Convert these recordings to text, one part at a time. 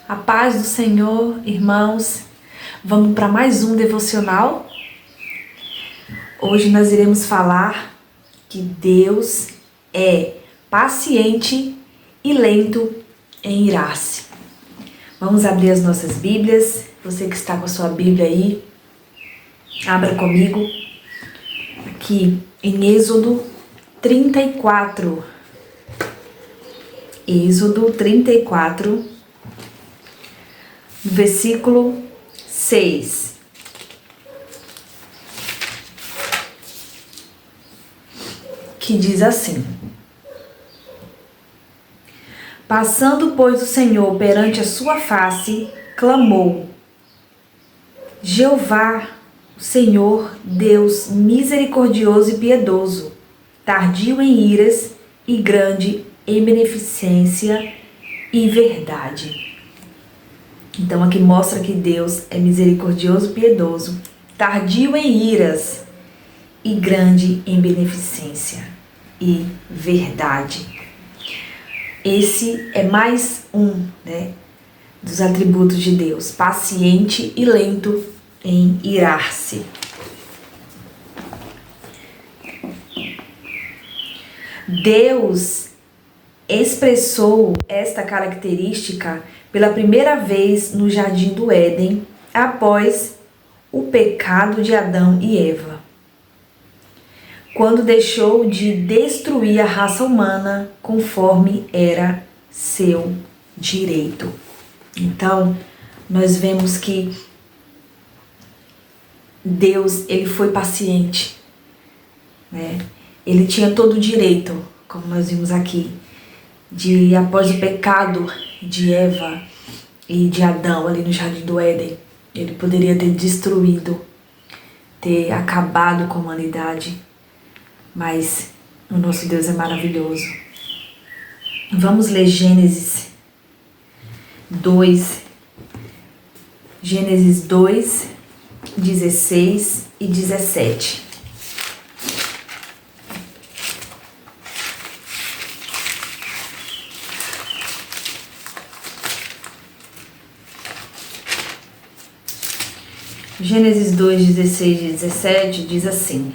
A paz do Senhor, irmãos. Vamos para mais um devocional. Hoje nós iremos falar que Deus é paciente e lento em irar-se. Vamos abrir as nossas Bíblias. Você que está com a sua Bíblia aí, abra comigo aqui em Êxodo 34. Êxodo 34. Versículo 6. Que diz assim: Passando, pois, o Senhor perante a sua face, clamou: Jeová, o Senhor, Deus misericordioso e piedoso, tardio em iras e grande em beneficência e verdade. Então aqui mostra que Deus é misericordioso e piedoso, tardio em iras e grande em beneficência e verdade. Esse é mais um, dos atributos de Deus, paciente e lento em irar-se. Deus expressou esta característica pela primeira vez no Jardim do Éden, após o pecado de Adão e Eva, quando deixou de destruir a raça humana conforme era seu direito. Então, nós vemos que Deus, ele foi paciente, Ele tinha todo o direito, como nós vimos aqui, de após o pecado de Eva e de Adão ali no Jardim do Éden, ele poderia ter destruído, ter acabado com a humanidade, mas o nosso Deus é maravilhoso. Vamos ler Gênesis 2, 16 e 17. Gênesis 2, 16 e 17 diz assim: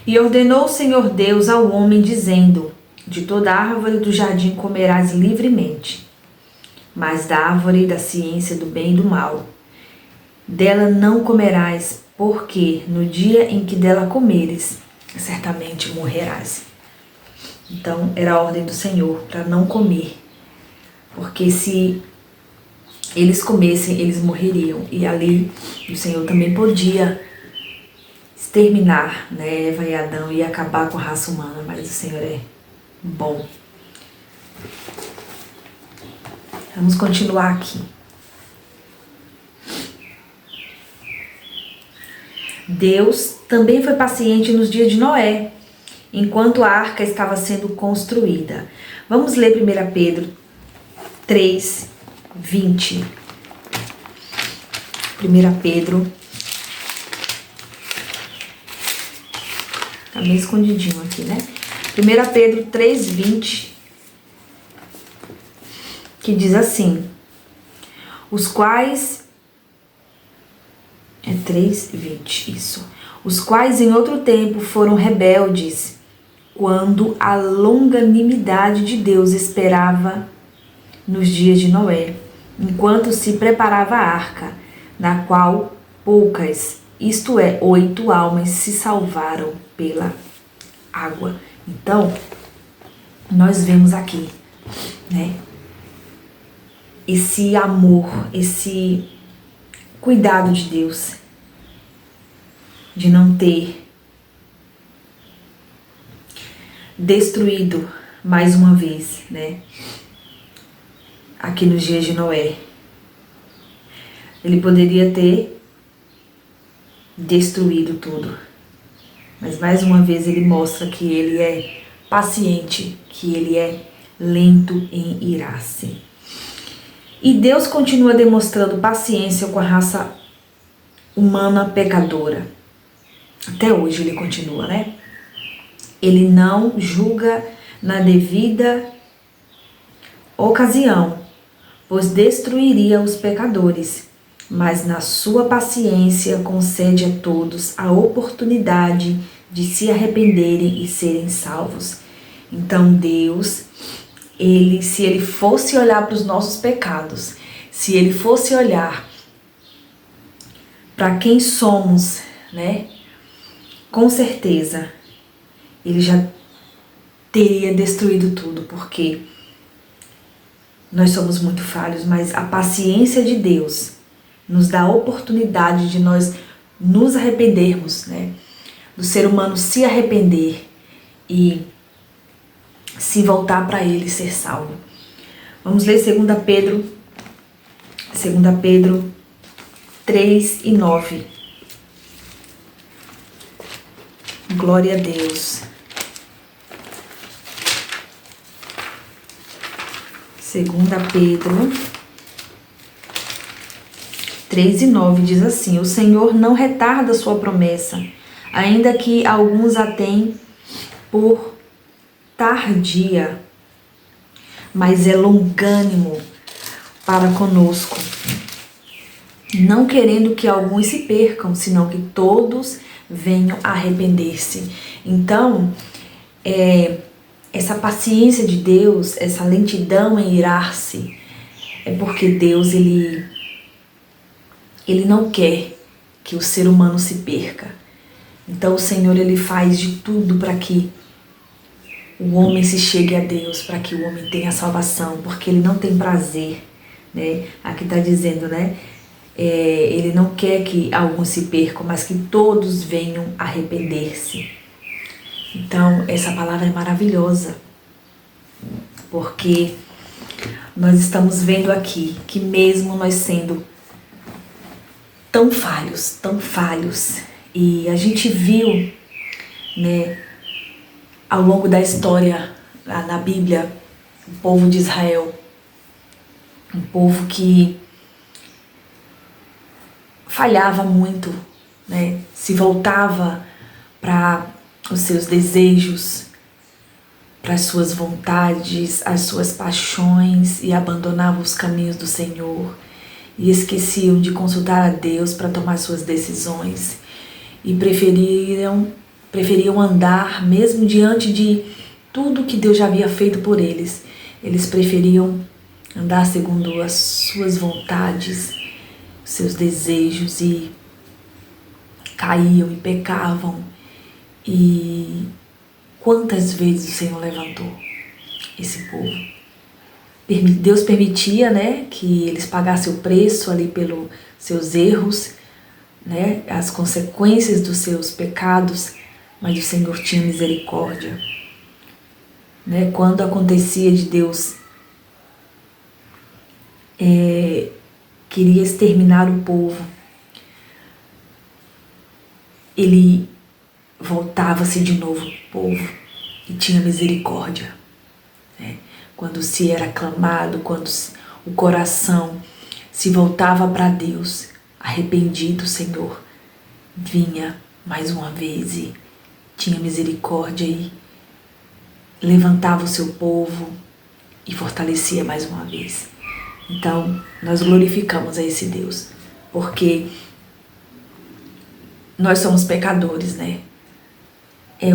E ordenou o Senhor Deus ao homem, dizendo: De toda árvore do jardim comerás livremente, mas da árvore da ciência do bem e do mal, dela não comerás, porque no dia em que dela comeres, certamente morrerás. Então era a ordem do Senhor para não comer, porque se eles comessem, eles morreriam. E ali o Senhor também podia exterminar, Eva e Adão e acabar com a raça humana, mas o Senhor é bom. Vamos continuar aqui. Deus também foi paciente nos dias de Noé, enquanto a arca estava sendo construída. Vamos ler 1 Pedro 3, 20. 1 Pedro. Tá bem escondidinho aqui, 1 Pedro 3, 20. Que diz assim: Os quais... 3, 20, isso. Os quais em outro tempo foram rebeldes, quando a longanimidade de Deus esperava nos dias de Noé, enquanto se preparava a arca, na qual poucas, isto é, 8 almas, se salvaram pela água. Então, nós vemos aqui, esse amor, esse cuidado de Deus, de não ter destruído mais uma vez, aqui nos dias de Noé. Ele poderia ter destruído tudo, mas mais uma vez ele mostra que ele é paciente, que ele é lento em irar-se. E Deus continua demonstrando paciência com a raça humana pecadora. Até hoje ele continua, Ele não julga na devida ocasião, pois destruiria os pecadores, mas na sua paciência concede a todos a oportunidade de se arrependerem e serem salvos. Então Deus, se Ele fosse olhar para os nossos pecados, se Ele fosse olhar para quem somos, né? Com certeza, Ele já teria destruído tudo, porque nós somos muito falhos, mas a paciência de Deus nos dá a oportunidade de nós nos arrependermos, né? Do ser humano se arrepender e se voltar para Ele ser salvo. Vamos ler 2 Pedro 3 e 9. Glória a Deus. 2 Pedro 3 e 9 diz assim: o Senhor não retarda sua promessa, ainda que alguns a têm por tardia, mas é longânimo para conosco, não querendo que alguns se percam, senão que todos venham a arrepender-se. Então, essa paciência de Deus, essa lentidão em irar-se, é porque Deus, Ele não quer que o ser humano se perca. Então o Senhor, Ele faz de tudo para que o homem se chegue a Deus, para que o homem tenha salvação, porque Ele não tem prazer, né? Aqui está dizendo, né? Ele não quer que alguns se percam, mas que todos venham arrepender-se. Então, essa palavra é maravilhosa, porque nós estamos vendo aqui que mesmo nós sendo tão falhos, e a gente viu, né, ao longo da história, na Bíblia, o povo de Israel, um povo que falhava muito, né, se voltava para os seus desejos, para as suas vontades, as suas paixões, e abandonava os caminhos do Senhor e esqueciam de consultar a Deus para tomar suas decisões e preferiam andar, mesmo diante de tudo que Deus já havia feito por eles, eles preferiam andar segundo as suas vontades, seus desejos, e caíam e pecavam. E quantas vezes o Senhor levantou esse povo? Deus permitia, né, que eles pagassem o preço ali pelos seus erros, né, as consequências dos seus pecados, mas o Senhor tinha misericórdia, né? Quando acontecia de Deus queria exterminar o povo, Ele voltava-se de novo o povo e tinha misericórdia, né? Quando se era clamado, quando o coração se voltava para Deus, arrependido, o Senhor vinha mais uma vez e tinha misericórdia e levantava o seu povo e fortalecia mais uma vez. Então, nós glorificamos a esse Deus, porque nós somos pecadores, né?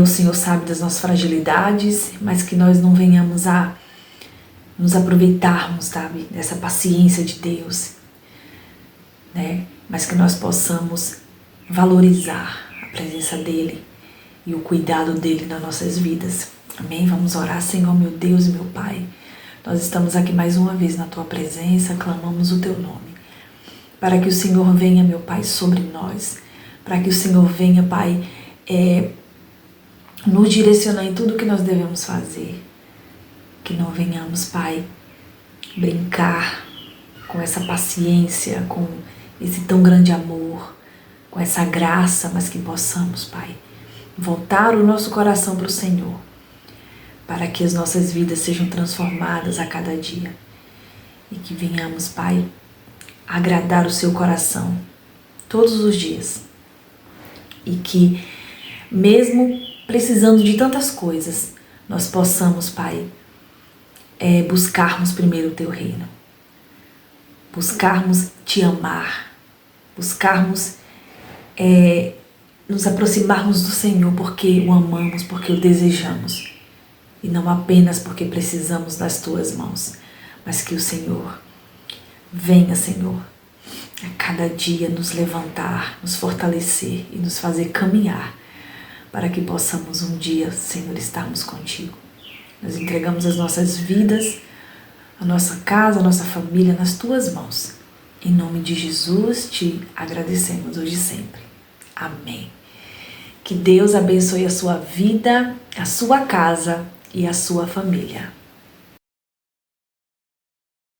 O Senhor sabe das nossas fragilidades, mas que nós não venhamos a nos aproveitarmos, sabe, dessa paciência de Deus, né? Mas que nós possamos valorizar a presença dEle e o cuidado dEle nas nossas vidas. Amém? Vamos orar. Senhor, meu Deus e meu Pai, nós estamos aqui mais uma vez na Tua presença, clamamos o Teu nome, para que o Senhor venha, meu Pai, sobre nós, para que o Senhor venha, Pai, nos direcionar em tudo que nós devemos fazer. Que não venhamos, Pai, brincar com essa paciência, com esse tão grande amor, com essa graça, mas que possamos, Pai, voltar o nosso coração para o Senhor, para que as nossas vidas sejam transformadas a cada dia e que venhamos, Pai, agradar o Seu coração todos os dias, e que, mesmo precisando de tantas coisas, nós possamos, Pai, é buscarmos primeiro o Teu reino, buscarmos Te amar, buscarmos nos aproximarmos do Senhor porque o amamos, porque o desejamos, e não apenas porque precisamos das Tuas mãos, mas que o Senhor venha, Senhor, a cada dia nos levantar, nos fortalecer e nos fazer caminhar para que possamos um dia, Senhor, estarmos contigo. Nós entregamos as nossas vidas, a nossa casa, a nossa família nas Tuas mãos. Em nome de Jesus, Te agradecemos hoje e sempre. Amém. Que Deus abençoe a sua vida, a sua casa e a sua família.